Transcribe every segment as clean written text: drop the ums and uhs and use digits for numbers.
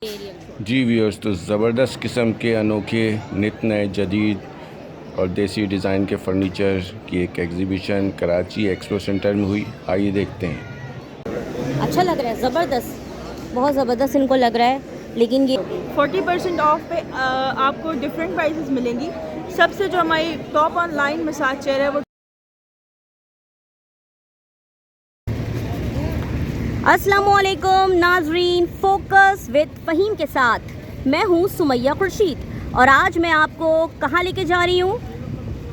जी viewers, तो ज़बरदस्त किस्म के अनोखे नित नए जदीद और देसी डिज़ाइन के फर्नीचर की एक एग्जीबिशन कराची एक्सपो सेंटर में हुई। आइए देखते हैं। अच्छा लग रहा है, ज़बरदस्त, बहुत ज़बरदस्त इनको लग रहा है। लेकिन ये 40% ऑफ पे आपको डिफरेंट प्राइसेस मिलेंगी। सबसे जो हमारी टॉप ऑनलाइन मसाज चेयर है वो अस्सलामुअलैकुम नाजरीन, फोकस विद फ़हीम के साथ मैं हूँ सुमैया खुर्शीद और आज मैं आपको कहाँ लेके जा रही हूँ।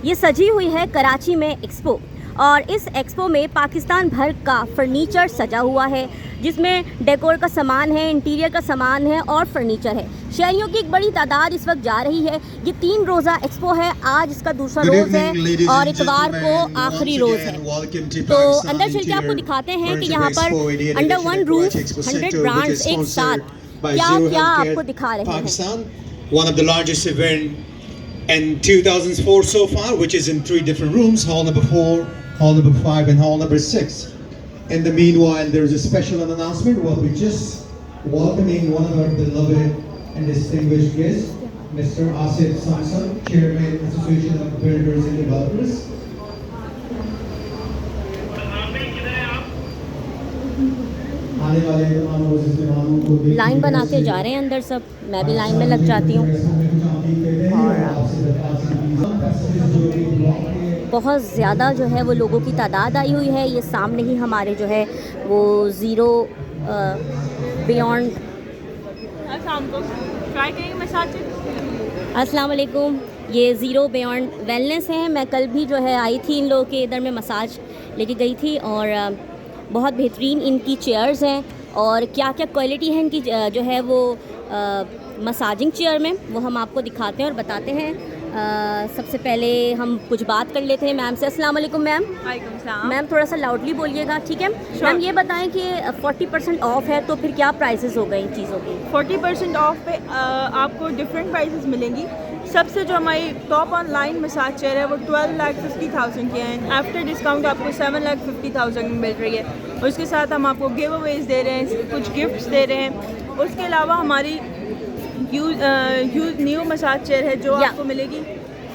ये सजी हुई है कराची में एक्सपो और इस एक्सपो में पाकिस्तान भर का फर्नीचर सजा हुआ है, जिसमें डेकोर का सामान है, इंटीरियर का सामान है और फर्नीचर है। शहरियों की एक बड़ी तादाद इस वक्त जा रही है। ये 3 रोज़ा एक्सपो है, आज इसका दूसरा रोज़ है और इतवार को आखिरी रोज़ है। तो अंदर चल के आपको दिखाते हैं कि यहाँ पर अंडर वन रूफ 100 ब्रांड्स एक साथ क्या क्या आपको दिखा रहे हैं। One of the largest event in 2004 so far, which is in 3 different rooms: hall number 4, hall number 5, and hall number 6. In the meanwhile, there is a special announcement. We'll be just welcoming one of our beloved and distinguished guests, Mr. Asif Samson, Chairman, Association of Builders and Developers. Line बनाते जा रहे हैं अंदर सब, मैं भी line में लग जाती हूँ। और बहुत ज़्यादा जो है वो लोगों की तादाद आई हुई है। ये सामने ही हमारे जो है वो ज़ीरो बियॉन्ड ट्राई करेंगे मसाज। अस्सलाम वालेकुम, ये ज़ीरो बियॉन्ड वेलनेस है। मैं कल भी जो है आई थी, इन लोगों के इधर में मसाज लेके गई थी और बहुत बेहतरीन इनकी चेयर्स हैं और क्या क्या क्वालिटी है इनकी जो है वो मसाजिंग चेयर में, वो हम आपको दिखाते हैं और बताते हैं। सबसे पहले हम कुछ बात कर लेते हैं मैम से। अस्सलाम वालेकुम मैम। वालेकुम सलाम। मैम थोड़ा सा लाउडली बोलिएगा, ठीक है मैम। ये बताएं कि 40% ऑफ है तो फिर क्या प्राइसेस हो गए इन चीज़ों की। 40% ऑफ पे आपको डिफरेंट प्राइसेस मिलेंगी। सबसे जो हमारी टॉप ऑनलाइन मसाज चेयर है वो 12,50,000 की है। आफ्टर डिस्काउंट आपको 7,50,000 में मिल रही है। उसके साथ हम आपको गिव अवेज दे रहे हैं, कुछ गिफ्ट्स दे रहे हैं। उसके अलावा हमारी न्यू मसाज चेयर है जो आपको मिलेगी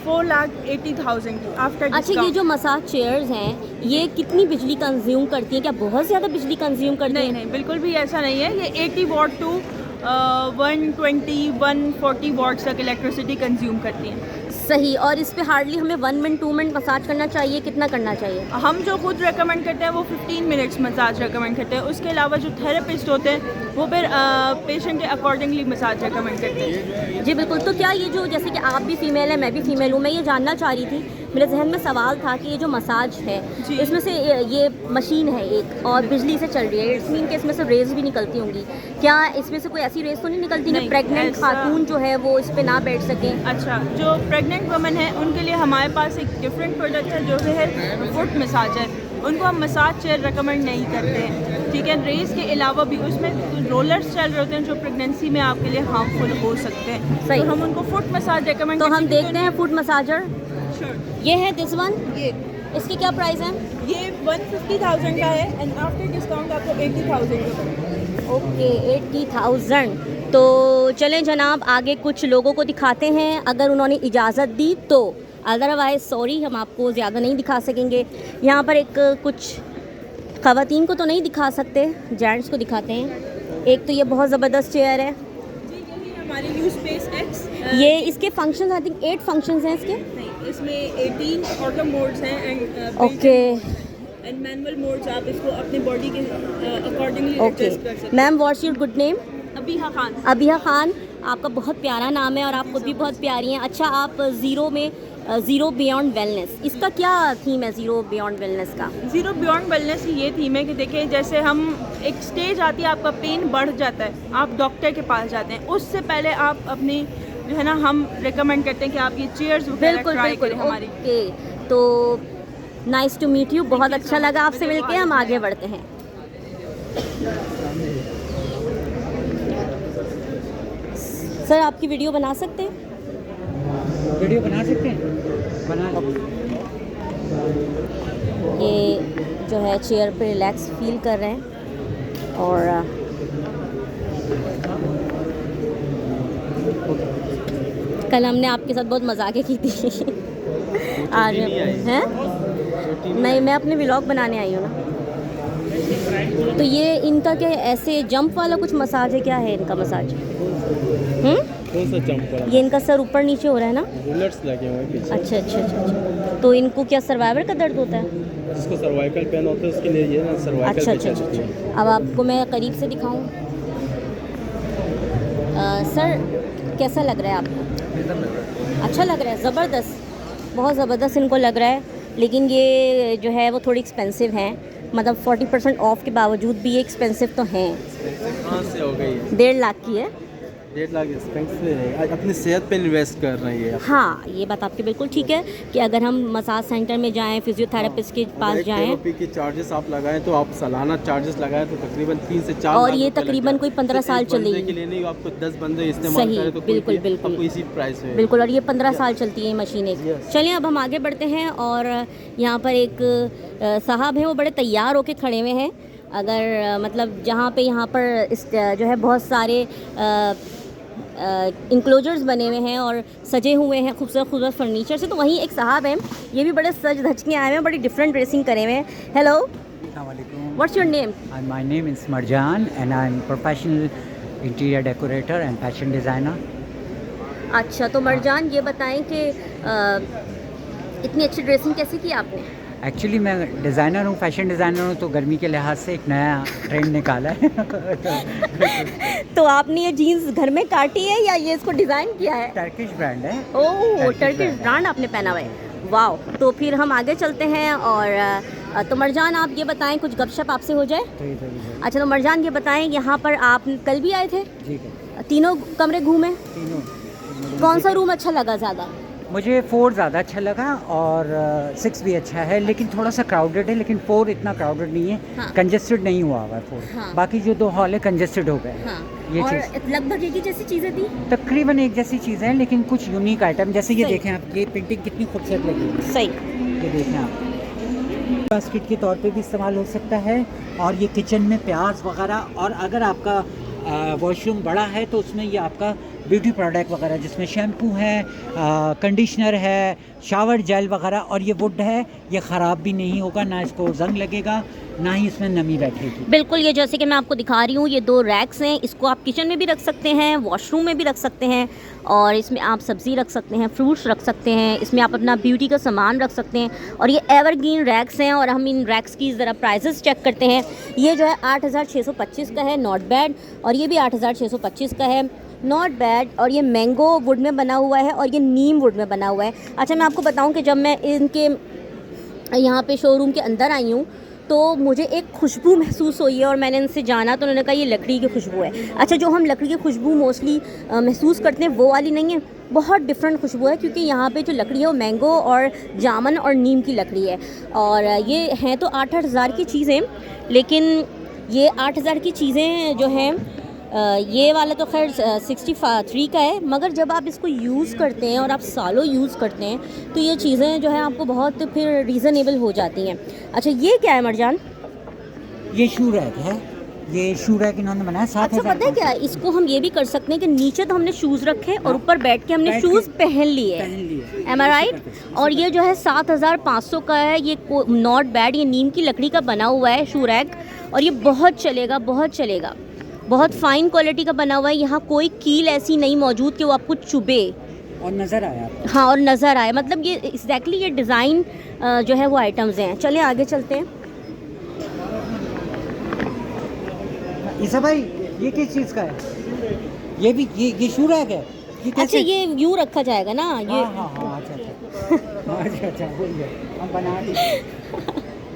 4,80,000 की आफ्टर डिस्काउंट। अच्छा, ये जो मसाज चेयर्स हैं ये कितनी बिजली कंज्यूम करती हैं? क्या बहुत ज़्यादा बिजली कंज्यूम करती हैं? नहीं, बिल्कुल भी ऐसा नहीं है। ये 80 वाट टू 120-140 वाट्स तक इलेक्ट्रिसिटी कंज्यूम करती हैं। सही। और इस पे हार्डली हमें 1 मिनट 2 मिनट मसाज करना चाहिए? कितना करना चाहिए? हम जो खुद रेकमेंड करते हैं वो 15 मिनट्स मसाज रेकमेंड करते हैं। उसके अलावा जो थेरेपिस्ट होते हैं वो फिर पेशेंट के अकॉर्डिंगली मसाज रेकमेंड करते हैं। जी बिल्कुल। तो क्या ये जो, जैसे कि आप भी फ़ीमेल हैं मैं भी फ़ीमेल हूँ, मैं ये जानना चाह रही थी, मेरे जहन में सवाल था कि ये जो मसाज है इसमें से ये मशीन है एक और बिजली से चल रही है, इट्स मीन कि इसमें से रेज़ भी निकलती होंगी। क्या इसमें से कोई ऐसी रेज़ तो नहीं निकलती कि प्रेग्नेंट खातून जो है वो इस पर ना बैठ सकें? अच्छा, जो प्रेग्नेंट वुमेन है उनके लिए हमारे पास एक डिफरेंट प्रोडक्ट है जो है फुट मसाजर। उनको हम मसाज चेयर रेकमेंड नहीं करते हैं, ठीक है। रेस के अलावा भी उसमें रोलर्स चल रहे होते हैं जो प्रेगनेंसी में आपके लिए हार्मफुल हो सकते हैं। सही। तो हम उनको फुट मसाज रेकमेंड तो हम देखते हैं फुट मसाजर। श्योर। ये है दिस वन, ये इसकी क्या प्राइस है? ये 150,000 का है एंड आफ्टर डिस्काउंट आपको 80,000 का। ओके 80,000। तो चलें जनाब, आगे कुछ लोगों को दिखाते हैं अगर उन्होंने इजाज़त दी तो, अदरवाइज़ सॉरी हम आपको ज़्यादा नहीं दिखा सकेंगे। यहाँ पर एक कुछ ख़वातीन को तो नहीं दिखा सकते, जेंट्स को दिखाते हैं। एक तो ये बहुत ज़बरदस्त चेयर है जी, यही हमारी न्यू स्पेस एक्स। ये इसके फंक्शन आई थिंक 8 फंक्शंस हैं इसके। नहीं, इसमें 18 ऑटो मोड्स हैं and okay and manual modes. आप इसको अपनी बॉडी के अकॉर्डिंगली ओके। एडजस्ट कर सकते हैं। Ma'am what's your good name? Abiha Khan. Abiha Khan, आपका बहुत प्यारा नाम है और आप खुद भी बहुत प्यारी हैं। अच्छा, आप ज़ीरो बियॉन्ड वेलनेस, इसका क्या थीम है ज़ीरो बियॉन्ड वेलनेस का? ज़ीरो बियॉन्ड वेलनेस की ये थीम है कि देखिए, जैसे हम एक स्टेज आती है, आपका पेन बढ़ जाता है, आप डॉक्टर के पास जाते हैं, उससे पहले आप अपनी जो है ना, हम रेकमेंड करते हैं कि आप ये चेयर्स बिल्कुल बिल्कुल हमारी। ओके, तो नाइस टू मीट यू, बहुत अच्छा लगा आपसे मिलके। हम आगे बढ़ते हैं। सर आपकी वीडियो बना सकते हैं? वीडियो बना सकते हैं, बना। ये जो है चेयर पे रिलैक्स फील कर रहे हैं और कल हमने आपके साथ बहुत मजाक की थी। आज हैं नहीं, मैं अपने व्लॉग बनाने आई हूँ ना। तो ये इनका क्या ऐसे जंप वाला कुछ मसाज है, क्या है इनका मसाज? कौन सा जंप वाला? ये इनका सर ऊपर नीचे हो रहा है ना? रूलर्स लगे हुए हैं पीछे। अच्छा अच्छा अच्छा अच्छा। तो इनको क्या सर्वाइवर का दर्द होता है? जिसको सर्वाइकल पेन होता है उसके लिए ये ना सर्वाइकल अच्छा पे अच्छा चलती है। अच्छा। अब आपको मैं करीब से दिखाऊं। सर कैसा लग रहा है आपको? अच्छा लग रहा है, ज़बरदस्त, बहुत ज़बरदस्त इनको लग रहा है। लेकिन ये जो है वो थोड़ी एक्सपेंसिव हैं, मतलब 40% ऑफ के बावजूद भी ये एक्सपेंसिव तो हैं। कहाँ से हो गई है? 1.5 लाख की है। 1.5 लाख एक्सपेंसिव है। अपनी सेहत पे इन्वेस्ट कर रहे हैं ये। हाँ, ये बात आपकी बिल्कुल ठीक है कि अगर हम मसाज सेंटर में जाएं, फिजियोथेरेपिस्ट के पास जाएं, थेरेपी के चार्जेस आप लगाएं तो आप सालाना चार्जेस लगाएं तो तकरीबन 3 से 4 और लाख ये रुपए लग तकरीबन जाए। कोई 15 सिर्फ साल एक बंदे चलेगी। के लिए नहीं, आपको 10 बंदे इस्तेमाल सही, करें तो बिल्कुल, कोई बिल्कुल। आपको इसी प्राइस है। बिल्कुल, और ये 15 साल चलती है ये मशीनें। Yes. चलिए अब हम आगे बढ़ते हैं और यहाँ पर एक साहब हैं, वो बड़े तैयार होके खड़े हुए हैं। अगर मतलब जहाँ पे यहाँ पर इस जो है बहुत सारे इंक्लोजर्स बने हुए हैं और सजे हुए हैं खूबसूरत खूबसूरत फर्नीचर से, तो वहीं एक साहब हैं, ये भी बड़े सज धज के आए हुए हैं, बड़ी डिफरेंट ड्रेसिंग करे हुए हैं। Hello, what's your name? My name is Marjan and I'm professional interior decorator and fashion designer. अच्छा, तो मरजान ये बताएं कि इतनी अच्छी ड्रेसिंग कैसे की आपने? एक्चुअली मैं डिज़ाइनर हूँ, फैशन डिज़ाइनर हूँ, तो गर्मी के लिहाज से एक नया ट्रेंड निकाला है। तो आपने ये जीन्स घर में काटी है या ये इसको डिज़ाइन किया है? टर्किश ब्रांड है। ओह, Turkish टर्किश brand है। ब्रांड आपने पहना हुआ है, वाह। तो फिर हम आगे चलते हैं और तो मरजान आप ये बताएं, कुछ गपशप आपसे हो जाए। तो अच्छा, तो मरजान ये बताएं, यहाँ पर आप कल भी आए थे, जी है, तीनों कमरे घूमे, तीनों। कौन सा रूम अच्छा लगा ज़्यादा? मुझे 4 ज़्यादा अच्छा लगा और 6 भी अच्छा है, लेकिन थोड़ा सा क्राउडेड है, लेकिन 4 इतना क्राउडेड नहीं है, हाँ। कंजेस्टेड नहीं हुआ हुआ है 4। हाँ। बाकी जो 2 हॉल है कंजेस्टेड हो गए। हाँ, ये और चीज़ लगभग एक ही जैसी चीज़ें थी। तकरीबन एक जैसी चीज़ है, लेकिन कुछ यूनिक आइटम, जैसे ये सही। देखें आप, ये पेंटिंग कितनी खूबसूरत लगी है। सही। ये देखें आप, बास्केट के तौर पे भी इस्तेमाल हो सकता है, और ये किचन में प्याज वगैरह, और अगर आपका वॉशरूम बड़ा है तो उसमें ये आपका ब्यूटी प्रोडक्ट वगैरह, जिसमें शैम्पू है, कंडीशनर है, शावर जेल वगैरह, और ये वुड है, ये ख़राब भी नहीं होगा, ना इसको जंग लगेगा, ना ही इसमें नमी बैठेगी। बिल्कुल, ये जैसे कि मैं आपको दिखा रही हूँ, ये 2 रैक्स हैं, इसको आप किचन में भी रख सकते हैं, वॉशरूम में भी रख सकते हैं, और इसमें आप सब्ज़ी रख सकते हैं, फ्रूट्स रख सकते हैं, इसमें आप अपना ब्यूटी का सामान रख सकते हैं। और ये एवरग्रीन रैक्स हैं, और हम इन रैक्स की ज़रा प्राइसेस चेक करते हैं। ये जो है 8625 का है, नॉट बैड, और ये भी 8625 का है, नॉट बैड। और ये मैंगो वुड में बना हुआ है और ये नीम वुड में बना हुआ है। अच्छा, मैं आपको बताऊं कि जब मैं इनके यहाँ पे शोरूम के अंदर आई हूँ तो मुझे एक खुशबू महसूस हुई है, और मैंने इनसे जाना तो उन्होंने कहा ये लकड़ी की खुशबू है। अच्छा, जो हम लकड़ी की खुशबू मोस्टली महसूस करते हैं वो वाली नहीं है, बहुत डिफरेंट खुशबू है, क्योंकि यहाँ पे जो लकड़ी है वो मैंगो और जामन और नीम की लकड़ी है। और ये हैं तो 8-8 हज़ार की चीज़ें, लेकिन ये 8 हज़ार की चीज़ें जो हैं, ये वाला तो खैर 63 का है, मगर जब आप इसको यूज़ करते हैं और आप सालों यूज़ करते हैं तो ये चीज़ें जो है आपको बहुत फिर रीज़नेबल हो जाती हैं। अच्छा, ये क्या है मरजान? ये शू रैक है, ये शू रैक इन्होंने बनाया 7,000। अच्छा, पता है क्या, इसको हम ये भी कर सकते हैं कि नीचे तो हमने शूज़ रखे और ऊपर बैठ के हमने बैठ के शूज़ पहन लिए, पहन लिए। एम आई राइट? और ये जो है 7500 का है, ये नॉट बैड, ये नीम की लकड़ी का बना हुआ है शू रैक, और ये बहुत चलेगा, बहुत चलेगा, बहुत फ़ाइन क्वालिटी का बना हुआ है। यहाँ कोई कील ऐसी नहीं मौजूद कि वो आपको चुभे और नज़र आया आपको। हाँ, और नज़र आए, मतलब ये एग्जैक्टली ये डिज़ाइन जो है वो आइटम्स हैं। चलिए आगे चलते हैं। ईसा भाई, ये किस चीज़ का है? ये भी ये शू रैक है? ये अच्छा, कैसे? ये यूँ रखा जाएगा ना, ये हाँ हाँ हाँ, अच्छा अच्छा अच्छा अच्छा, बोलिए, हम बना देंगे।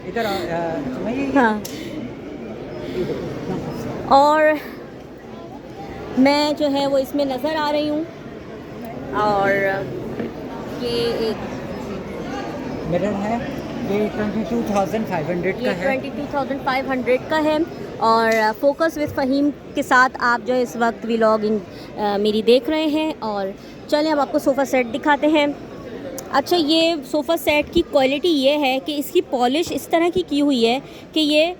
इधर ये हाँ। और मैं जो है वो इसमें नज़र आ रही हूँ, और ये एक मिरर है, ये 22,500 का ये है। 22,500 का है। और फोकस विद फ़हीम के साथ आप जो है इस वक्त व्लॉगिंग मेरी देख रहे हैं। और चलें अब आपको सोफ़ा सेट दिखाते हैं। अच्छा, ये सोफ़ा सेट की क्वालिटी ये है कि इसकी पॉलिश इस तरह की हुई है कि ये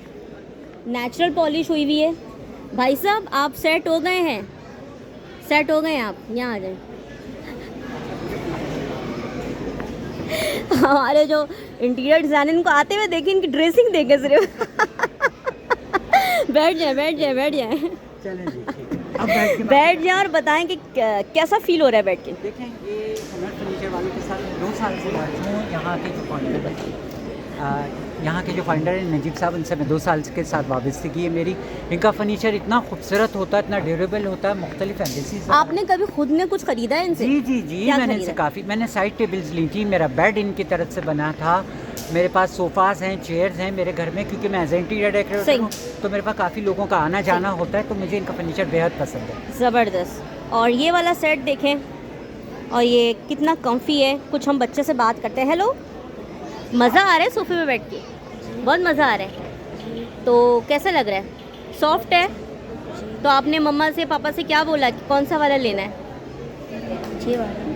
नेचुरल पॉलिश हुई हुई है। भाई साहब, आप सेट हो गए हैं, सेट हो गए हैं, आप यहाँ आ जाएं। हमारे जो इंटीरियर डिज़ाइनर इनको आते हुए देखिए, इनकी ड्रेसिंग देखे सिर्फ। बैठ जाए बैठ जाए बैठ जाए, चलें जी, ठीक है। अब बैठ के बैठ जाए और बताएं कि कैसा फील हो रहा है बैठ के। देखें, ये हमारे फर्नीचर वालों के साथ 2 साल से बात हूँ। यहाँ के जो फाउंडर हैं नजीब साहब, उनसे मैं 2 साल के साथ वाबस्तगी है मेरी। इनका फर्नीचर इतना खूबसूरत होता है, इतना ड्यूरेबल होता है, मुख्तलिफ एम्बेसी। आपने कभी खुद ने कुछ खरीदा है इनसे? जी जी जी, क्या मैंने खरीदा? इनसे काफ़ी, मैंने साइड टेबल्स ली थी, मेरा बेड इनकी तरफ से बना था, मेरे पास सोफ़ाज़ हैं, चेयर्स हैं मेरे घर में, क्योंकि मैं एज इंटीरियर डेकोरेटर हूँ तो मेरे पास काफ़ी लोगों का आना जाना होता है, तो मुझे इनका फर्नीचर बेहद पसंद है। ज़बरदस्त। और ये वाला सेट देखें, और ये कितना कम्फी है। कुछ हम बच्चे से बात करते हैं। हेलो, मज़ा आ रहा है सोफ़े पे बैठ के? बहुत मज़ा आ रहा है। तो कैसा लग रहा है? सॉफ्ट है? तो आपने मम्मा से पापा से क्या बोला कि कौन सा वाला लेना है?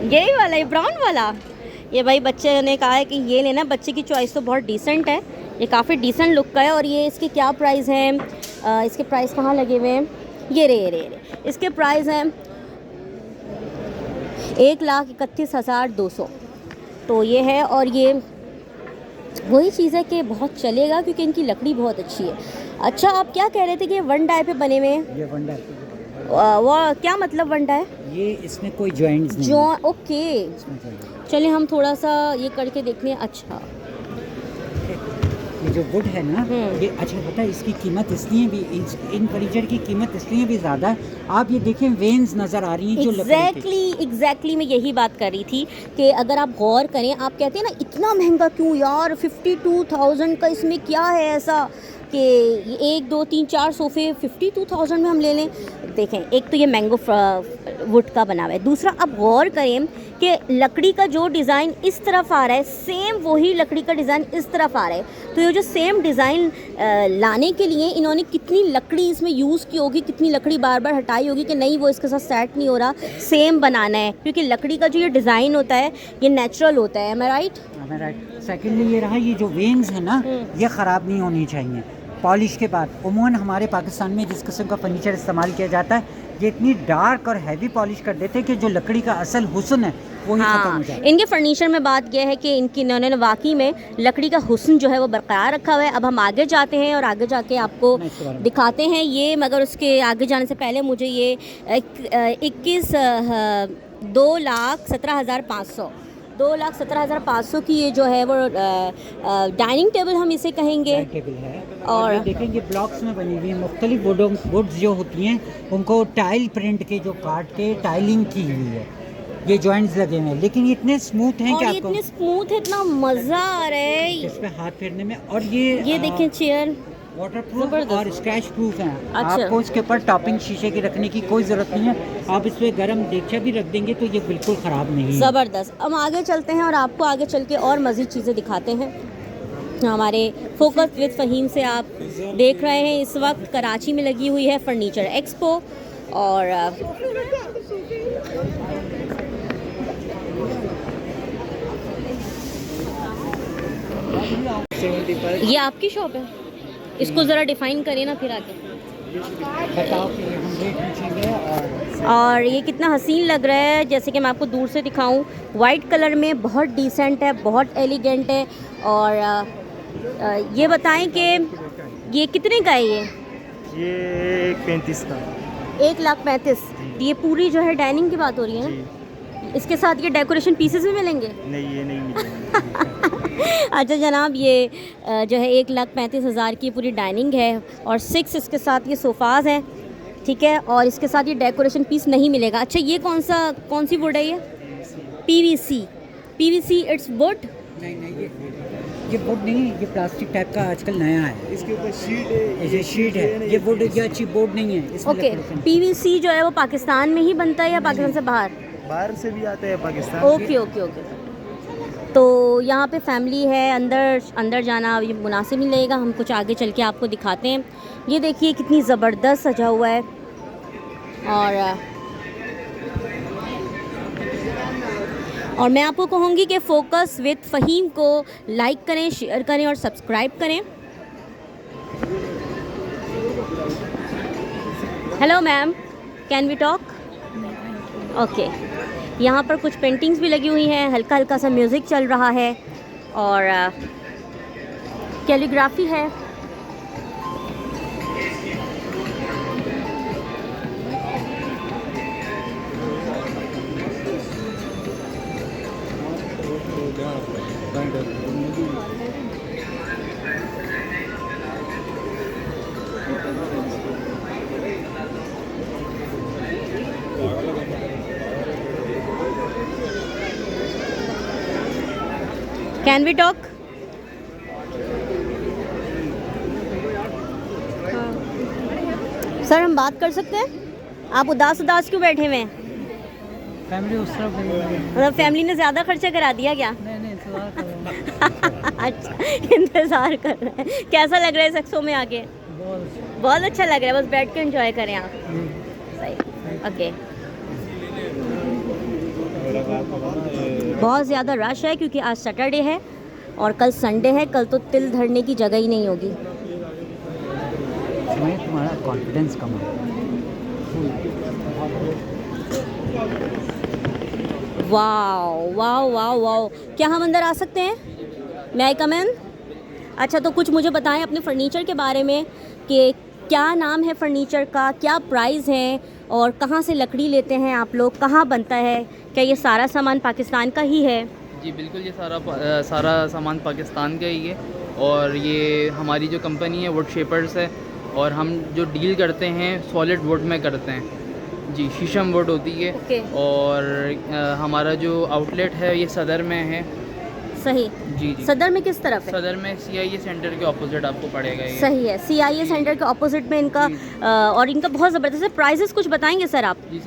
यही वाला, ये ब्राउन वाला। ये भाई बच्चे ने कहा है कि ये लेना। बच्चे की चॉइस तो बहुत डिसेंट है, ये काफ़ी डिसेंट लुक का है। और ये इसके क्या प्राइस हैं? इसके प्राइस कहाँ लगे हुए हैं? ये रे इसके प्राइस हैं 1,31,200। तो ये है, और ये वही चीज़ है कि बहुत चलेगा क्योंकि इनकी लकड़ी बहुत अच्छी है। अच्छा, आप क्या कह रहे थे कि ये वन डाई पे बने हुए हैं? ये वंडा, वो क्या मतलब वन डाई? ये इसमें कोई जॉइंट्स नहीं जो है। ओके, इसमें joints चलिए हम थोड़ा सा ये करके देखते हैं। अच्छा, ये जो वुड है ना, ये अच्छा पता है इसकी कीमत इसलिए भी, इन फर्नीचर की कीमत इसलिए भी ज़्यादा है। आप ये देखें, वेन्स नज़र आ रही हैं जो लकड़ी की। एग्जैक्टली मैं यही बात कर रही थी कि अगर आप गौर करें, आप कहते हैं ना इतना महंगा क्यों यार, 52,000 का इसमें क्या है ऐसा कि 1 2 3 4 सोफ़े 52,000 में हम ले लें। देखें, एक तो ये मैंगो वुड का बना हुआ है, दूसरा आप गौर करें कि लकड़ी का जो डिज़ाइन इस तरफ आ रहा है, सेम वही लकड़ी का डिज़ाइन इस तरफ आ रहा है। तो ये जो सेम डिज़ाइन लाने के लिए इन्होंने कितनी लकड़ी इसमें यूज़ की होगी, कितनी लकड़ी बार बार हटाई होगी कि नहीं वो इसके साथ सेट नहीं हो रहा, सेम बनाना है। क्योंकि लकड़ी का जो ये डिज़ाइन होता है ये नेचुरल होता है। राइट। सेकेंडली ये रहा, ये जो वेन्स है ना, ये ख़राब नहीं होनी चाहिए। पॉलिश के बाद उमूमन हमारे पाकिस्तान में जिस किस्म का फर्नीचर इस्तेमाल किया जाता है, ये इतनी डार्क और हैवी पॉलिश कर देते हैं कि जो लकड़ी का असल हुस्न है वो ही खत्म हो जाता है। इनके फर्नीचर में बात यह है कि इन्होंने वाकई में लकड़ी का हुस्न जो है वो बरकरार रखा हुआ है। अब हम आगे जाते हैं और आगे जाके आपको दिखाते हैं ये, मगर उसके आगे जाने से पहले मुझे ये 2,17,500 की ये जो है वो डाइनिंग टेबल हम इसे कहेंगे। टेबल है, और ये देखेंगे ब्लॉक्स में बनी हुई मुख्तलिफ वुड्स जो होती हैं, उनको टाइल प्रिंट के जो काट के टाइलिंग की हुई है, ये जॉइंट्स लगे हुए हैं, लेकिन ये इतने स्मूथ हैं कि और आपको इतने स्मूथ है, इतना मज़ा आ रहा है इस पे हाथ फेरने में। और ये देखें चेयर वाटरप्रूफ जबरदस्त। और स्क्रैच प्रूफ हैं। अच्छा। आपको इसके ऊपर टॉपिंग शीशे की रखने की कोई ज़रूरत नहीं है। आप इस पर गर्म देगचा भी रख देंगे तो ये बिल्कुल ख़राब नहीं है। ज़बरदस्त। अब आगे चलते हैं और आपको आगे चल के और मज़ीद चीज़ें दिखाते हैं। हमारे फोकस विद फ़हीम से आप देख रहे हैं, इस वक्त कराची में लगी हुई है फर्नीचर एक्सपो। और ये आपकी शॉप है? इसको ज़रा डिफ़ाइन करिए ना फिर आगे। बताओ कि हम रेट पूछेंगे। और ये कितना हसीन लग रहा है, जैसे कि मैं आपको दूर से दिखाऊं। वाइट कलर में बहुत डिसेंट है, बहुत एलिगेंट है। और ये बताएं कि ये कितने का है? ये 1,35,000 का। 1,35,000। ये पूरी जो है डाइनिंग की बात हो रही है ना? इसके साथ ये डेकोरेशन पीसेस भी मिलेंगे? नहीं, ये नहीं मिलेगा। अच्छा जनाब, ये जो है 1,35,000 की पूरी डाइनिंग है और 6 इसके साथ ये सोफ़ाज़ हैं, ठीक है। और इसके साथ ये डेकोरेशन पीस नहीं मिलेगा। अच्छा, ये कौन सी वुड है? ये PVC इट्स वुड? नहीं, ये वुड नहीं, ये प्लास्टिक टाइप का आजकल नया है। इसके ऊपर शीट है, ये शीट है, ये वुड ये अच्छी बोर्ड नहीं है इसमें। ओके, PVC जो है वो पाकिस्तान में ही बनता है या पाकिस्तान से बाहर से भी आता है पाकिस्तान। ओके। तो यहाँ पे फैमिली है, अंदर जाना ये मुनासिब नहीं लगेगा। हम कुछ आगे चल के आपको दिखाते हैं। ये देखिए कितनी ज़बरदस्त सजा हुआ है। और मैं आपको कहूँगी कि फोकस विद फ़हीम को लाइक करें, शेयर करें और सब्सक्राइब करें। Hello ma'am, can we talk? Okay. यहाँ पर कुछ पेंटिंग्स भी लगी हुई हैं, हल्का हल्का सा म्यूज़िक चल रहा है और कैलीग्राफी है। Can we talk? सर हम बात कर सकते हैं? आप उदास क्यों बैठे हुए हैं? फैमिली उस तरफ मतलब फैमिली ने ज़्यादा खर्चा करा दिया क्या? नहीं इंतज़ार कर अच्छा, इंतज़ार कर रहे हैं। कैसा लग रहा है इस एक्सपो में आके? बहुत अच्छा लग रहा है, बस बैठ के एंजॉय करें आप। सही, ओके। बहुत ज़्यादा रश है क्योंकि आज सैटरडे है और कल संडे है। कल तो तिल धरने की जगह ही नहीं होगी। तुम्हारा कॉन्फिडेंस कम है। वाओ वाओ वाओ वाओ, क्या हम अंदर आ सकते हैं? मैं आई कम इन? अच्छा, तो कुछ मुझे बताएं अपने फर्नीचर के बारे में कि क्या नाम है फर्नीचर का, क्या प्राइस है और कहाँ से लकड़ी लेते हैं आप लोग, कहाँ बनता है? क्या ये सारा सामान पाकिस्तान का ही है? जी बिल्कुल, ये सारा सामान पाकिस्तान का ही है और ये हमारी जो कंपनी है वुड शेपर्स है और हम जो डील करते हैं सॉलिड वुड में करते हैं जी, शीशम वुड होती है। Okay. और हमारा जो आउटलेट है ये सदर में है। सही जी जी, सदर में किस तरफ है? सदर में CIA सेंटर के ऑपोजिट आपको पड़ेगा ये। सही है, CIA सेंटर के ऑपोजिट में इनका और इनका बहुत ज़बरदस्त है। प्राइसेस कुछ बताएंगे सर आप? जी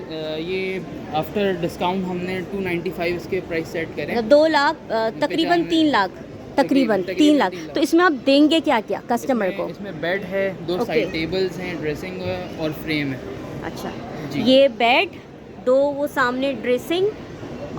ये आफ्टर डिस्काउंट हमने 295 इसके प्राइस सेट करें। 2 लाख तकरीबन 3 लाख, तकरीबन 3 लाख। तो इसमें आप देंगे क्या क्या कस्टमर को? इसमें बेड है, 2 साइड टेबल्स हैं, ड्रेसिंग है और फ्रेम है। अच्छा जी। ये बेड, 2 वो सामने ड्रेसिंग,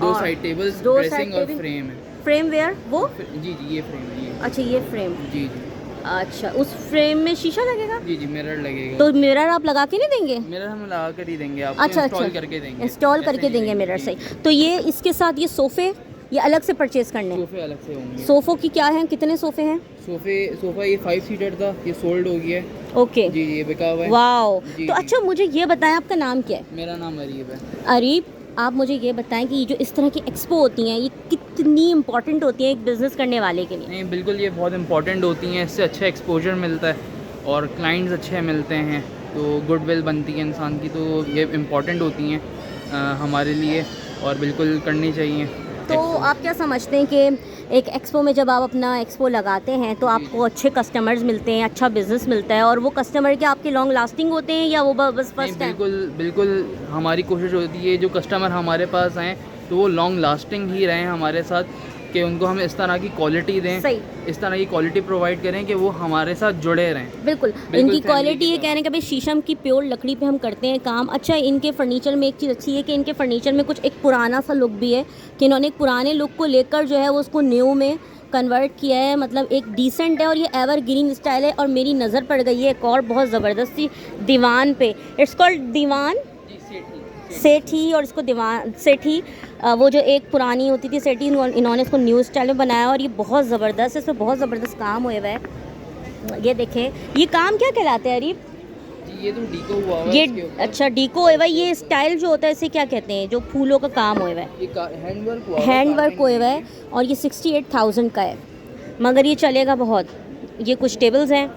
2 साइड टेबल्स, 2 ड्रेसिंग और फ्रेम है। फ्रेम वेयर वो? जी जी, ये फ्रेम है ये। अच्छा, ये फ्रेम। जी जी अच्छा, उस फ्रेम में शीशा लगेगा? जी जी, मिरर लगेगा। तो मिरर आप लगा के नहीं देंगे? मिरर हम लगा कर ही देंगे आपको। अच्छा इंस्टॉल अच्छा, करके देंगे। इंस्टॉल करके देंगे मिरर। सही। तो ये इसके साथ ये सोफ़े ये अलग से परचेज करने हैं? सोफे अलग से होंगे। सोफ़ों की क्या है, कितने सोफ़े हैं? सोफा ये 5 सीटर था, ये सोल्ड हो गया है। ओके जी ये बिका हुआ है। वाओ। जी, तो जी। अच्छा मुझे ये बताएं, आपका नाम क्या है? मेरा नाम अरीब है। अरीब, आप मुझे ये बताएं कि ये जो इस तरह की एक्सपो होती हैं ये कितनी इम्पोर्टेंट होती हैं एक बिज़नेस करने वाले के लिए? नहीं बिल्कुल, ये बहुत इंपॉर्टेंट होती हैं, इससे अच्छा एक्सपोजर मिलता है और क्लाइंट्स अच्छे मिलते हैं, तो गुडविल बनती है इंसान की, तो ये इम्पॉर्टेंट होती हैं हमारे लिए और बिल्कुल करनी चाहिए। तो आप क्या समझते हैं कि एक एक्सपो में जब आप अपना एक्सपो लगाते हैं तो आपको अच्छे कस्टमर्स मिलते हैं, अच्छा बिजनेस मिलता है, और वो कस्टमर के आपके लॉन्ग लास्टिंग होते हैं या वो बस फर्स्ट टाइम? बिल्कुल हमारी कोशिश होती है जो कस्टमर हमारे पास आएँ तो वो लॉन्ग लास्टिंग ही रहें हमारे साथ, कि उनको हम इस तरह की क्वालिटी दें, सही, इस तरह की क्वालिटी प्रोवाइड करें कि वो हमारे साथ जुड़े रहें। बिल्कुल इनकी क्वालिटी ये कह रहे हैं कि भाई शीशम की प्योर लकड़ी पे हम करते हैं काम। अच्छा, इनके फर्नीचर में एक चीज़ अच्छी है कि इनके फर्नीचर में कुछ एक पुराना सा लुक भी है, कि इन्होंने एक पुराने लुक को लेकर जो है वो उसको न्यू में कन्वर्ट किया है, मतलब एक डिसेंट है और ये एवरग्रीन स्टाइल है। और मेरी नज़र पड़ गई है एक और बहुत ज़बरदस्ती दीवान पे, इट्स कॉल्ड दीवान सेठी, और इसको दीवान सेठी, वो जो एक पुरानी होती थी सेठी, इन्होंने इसको न्यू स्टाइल में बनाया और ये बहुत ज़बरदस्त है, इसमें बहुत ज़बरदस्त काम हुआ है। ये देखें, ये काम क्या कहलाते हैं अरीब? ये तो डीको हुआ है ये अच्छा डीको हुआ है। ये स्टाइल जो होता है इसे क्या कहते हैं, जो फूलों का काम हुआ है? ये हैंडवर्क हुआ है और ये 68,000 का है, मगर ये चलेगा बहुत। ये कुछ टेबल्स हैं,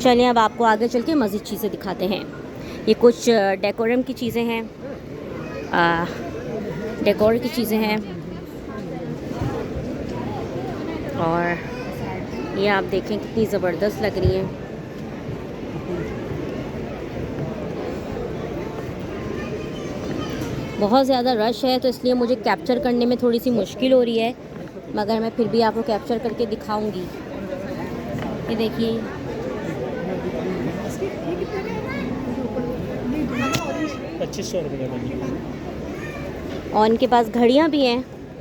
चलिए अब आपको आगे चल के मज़ीद चीज़ें दिखाते हैं। ये कुछ डेकोरम की चीज़ें हैं, डेकोर की चीज़ें हैं, और ये आप देखें कितनी ज़बरदस्त लग रही हैं। बहुत ज़्यादा रश है तो इसलिए मुझे कैप्चर करने में थोड़ी सी मुश्किल हो रही है, मगर मैं फिर भी आपको कैप्चर करके दिखाऊंगी। ये देखिए, और इनके पास घड़ियाँ भी हैं।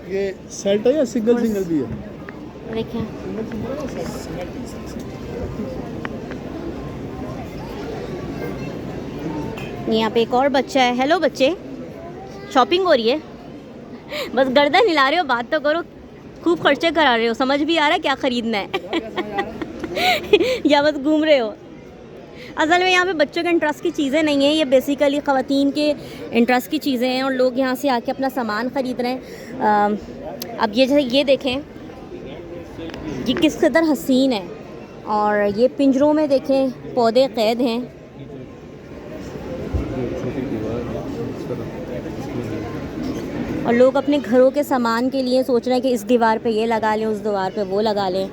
ये सेट है या सिंगल भी है? देखें, यहाँ पे एक और बच्चा है। हेलो बच्चे, शॉपिंग हो रही है? बस गर्दन हिला रहे हो, बात तो करो। खूब खर्चे करा रहे हो, समझ भी आ रहा है क्या ख़रीदना है या बस घूम रहे हो? असल में यहाँ पे बच्चों के इंटरेस्ट की चीज़ें नहीं हैं, ये बेसिकली ख़वातीन के इंटरेस्ट की चीज़ें हैं और लोग यहाँ से आके अपना सामान ख़रीद रहे हैं। अब ये जैसे ये देखें, ये किस कदर हसीन है, और ये पिंजरों में देखें पौधे कैद हैं। और लोग अपने घरों के सामान के लिए सोच रहे हैं कि इस दीवार पे ये लगा लें, उस दीवार पे वो लगा लें।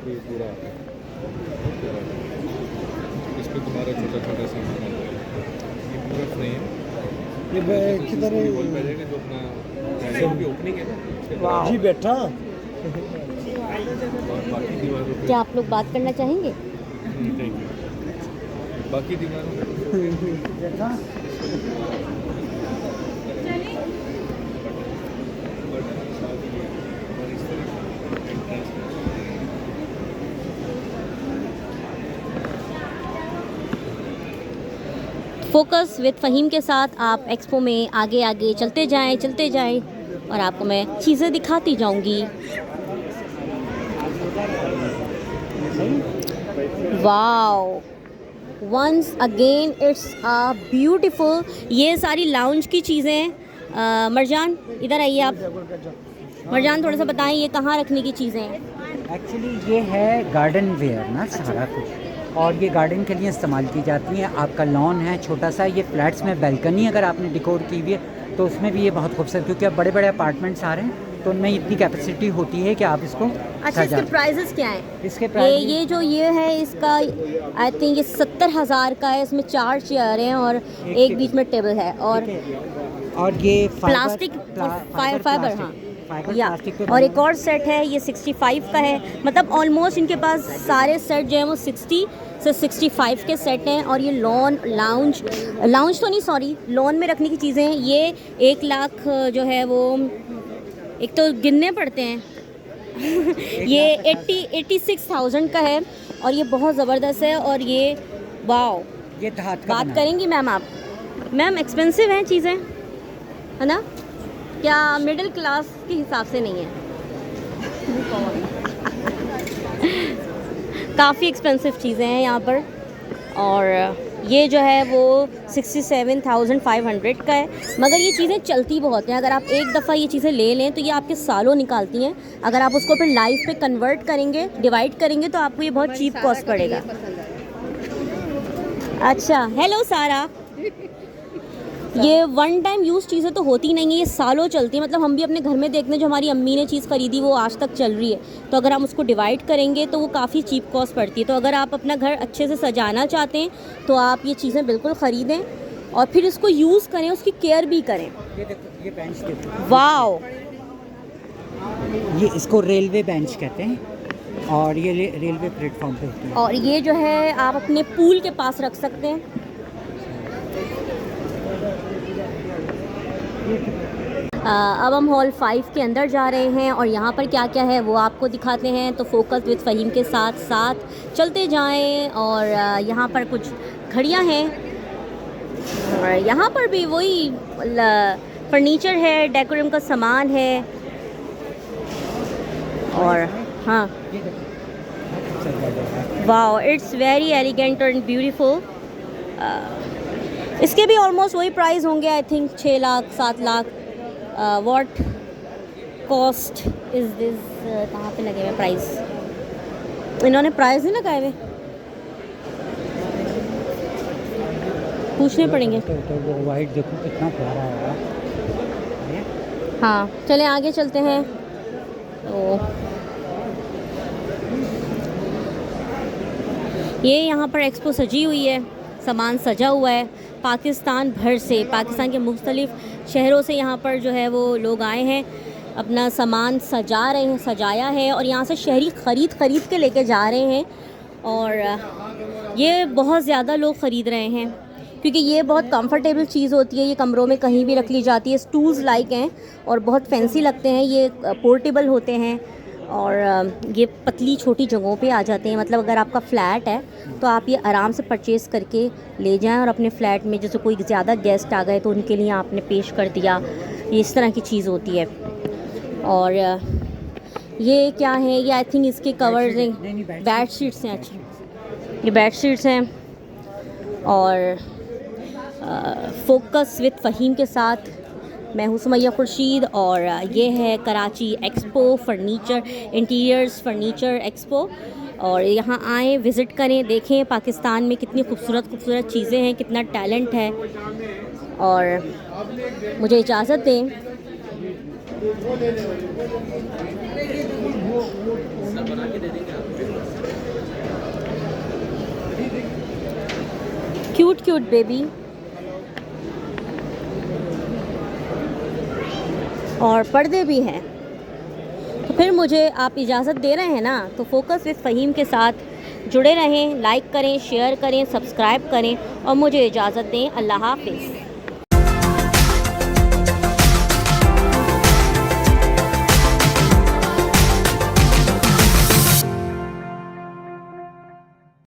जी बैठा क्या आप लोग बात करना चाहेंगे? बाकी फोकस विद फ़हीम के साथ आप एक्सपो में आगे आगे चलते जाएं और आपको मैं चीज़ें दिखाती जाऊंगी। Wow, once again it's a beautiful. ये सारी लाउंज की चीज़ें हैं। मरजान इधर आइए आप। मरजान थोड़ा सा बताएं ये कहाँ रखने की चीज़ें हैं? एक्चुअली ये है गार्डन वेयर ना सारा कुछ, और ये गार्डन के लिए इस्तेमाल की जाती हैं। आपका लॉन है छोटा सा, ये फ्लैट्स में बैल्कनी अगर आपने डिकोर की हुई है तो उसमें भी ये बहुत खूबसूरत, क्योंकि अब बड़े बड़े अपार्टमेंट्स आ रहे हैं तो उनमें इतनी कैपेसिटी होती है कि आप इसको अच्छा, इसके प्राइजेस क्या हैं? इसके प्राइस ये जो ये है इसका आई थिंक ये 70,000 का है। इसमें 4 चेयर हैं और एक बीच में टेबल है, और ये प्लास्टिक फाइबर, हाँ या। और एक और सेट है ये 65 का है। मतलब ऑलमोस्ट इनके पास सारे सेट जो हैं वो 60 से 65 के सेट हैं। और ये लाउंज तो नहीं, सॉरी, लॉन में रखने की चीज़ें हैं। ये 1 लाख जो है वो एक तो गिनने पड़ते हैं ये 86,000 का है और ये बहुत ज़बरदस्त है। और ये वाओ, ये धात का बात करेंगी मैम आप? मैम एक्सपेंसिव हैं चीज़ें, है ना? क्या मिडिल क्लास के हिसाब से नहीं है? काफ़ी एक्सपेंसिव चीज़ें हैं यहाँ पर। और ये जो है वो 67,500 का है, मगर ये चीज़ें चलती बहुत हैं। अगर आप एक दफ़ा ये चीज़ें ले लें तो ये आपके सालों निकालती हैं। अगर आप उसको फिर लाइफ पे कन्वर्ट करेंगे, डिवाइड करेंगे, तो आपको ये बहुत चीप कॉस्ट पड़ेगा। अच्छा, हेलो सारा। ये वन टाइम यूज़ चीज़ें तो होती नहीं है, ये सालों चलती है। मतलब हम भी अपने घर में देखते हैं, जो हमारी अम्मी ने चीज़ ख़रीदी वो आज तक चल रही है। तो अगर हम उसको डिवाइड करेंगे तो वो काफ़ी चीप कॉस्ट पड़ती है। तो अगर आप अपना घर अच्छे से सजाना चाहते हैं तो आप ये चीज़ें बिल्कुल ख़रीदें और फिर इसको यूज़ करें, उसकी केयर भी करें। ये देखो, ये बेंच देखो, वाओ, ये इसको रेलवे बेंच कहते हैं और ये रेलवे प्लेटफॉर्म पे होती है। और ये जो है आप अपने पूल के पास रख सकते हैं। अब हम हॉल 5 के अंदर जा रहे हैं और यहाँ पर क्या क्या है वो आपको दिखाते हैं। तो फोकस विद फ़हीम के साथ साथ चलते जाएं। और यहाँ पर कुछ घड़ियाँ हैं और यहाँ पर भी वही फर्नीचर है, डेकोरेम का सामान है। और हाँ, wow, it's very elegant and beautiful. इसके भी ऑलमोस्ट वही प्राइस होंगे, I think 6 lakh 7 lakh. What cost is this? कहाँ पे लगे हुए प्राइस? इन्होंने प्राइस नहीं लगाए हुए, पूछने पड़ेंगे। तो वो वाइट देखो कितना प्यारा है। हाँ, चलें आगे चलते हैं। तो ये यहाँ पर एक्सपो सजी हुई है, सामान सजा हुआ है पाकिस्तान भर से। पाकिस्तान के मुख्तलिफ़ शहरों से यहाँ पर जो है वो लोग आए हैं, अपना सामान सजा रहे हैं, सजाया है और यहाँ से शहरी ख़रीद के लेके जा रहे हैं। और ये बहुत ज़्यादा लोग ख़रीद रहे हैं क्योंकि ये बहुत कंफर्टेबल चीज़ होती है। ये कमरों में कहीं भी रख ली जाती है, स्टूल्स लाइक हैं और बहुत फैंसी लगते हैं। ये पोर्टेबल होते हैं और ये पतली छोटी जगहों पे आ जाते हैं। मतलब अगर आपका फ़्लैट है तो आप ये आराम से परचेज़ करके ले जाएं और अपने फ़्लैट में जैसे कोई ज़्यादा गेस्ट आ गए तो उनके लिए आपने पेश कर दिया, ये इस तरह की चीज़ होती है। और ये क्या है, ये आई थिंक इसके कवर्स हैं, बेड शीट्स हैं। अच्छा, ये बेड शीट्स हैं। और फोकस विद फ़हीम के साथ मैं हूँ सुमैया खुर्शीद और ये है Karachi expo furniture, interiors furniture expo. और यहाँ आएँ, विज़िट करें, देखें पाकिस्तान में कितनी खूबसूरत खूबसूरत चीज़ें हैं, कितना टैलेंट है। और मुझे इजाज़त दें। Cute cute baby. और पर्दे भी हैं। तो फिर मुझे आप इजाज़त दे रहे हैं ना, तो फोकस विद फ़हीम के साथ जुड़े रहें, लाइक करें, शेयर करें, सब्सक्राइब करें और मुझे इजाज़त दें। अल्लाह हाफ़िज़।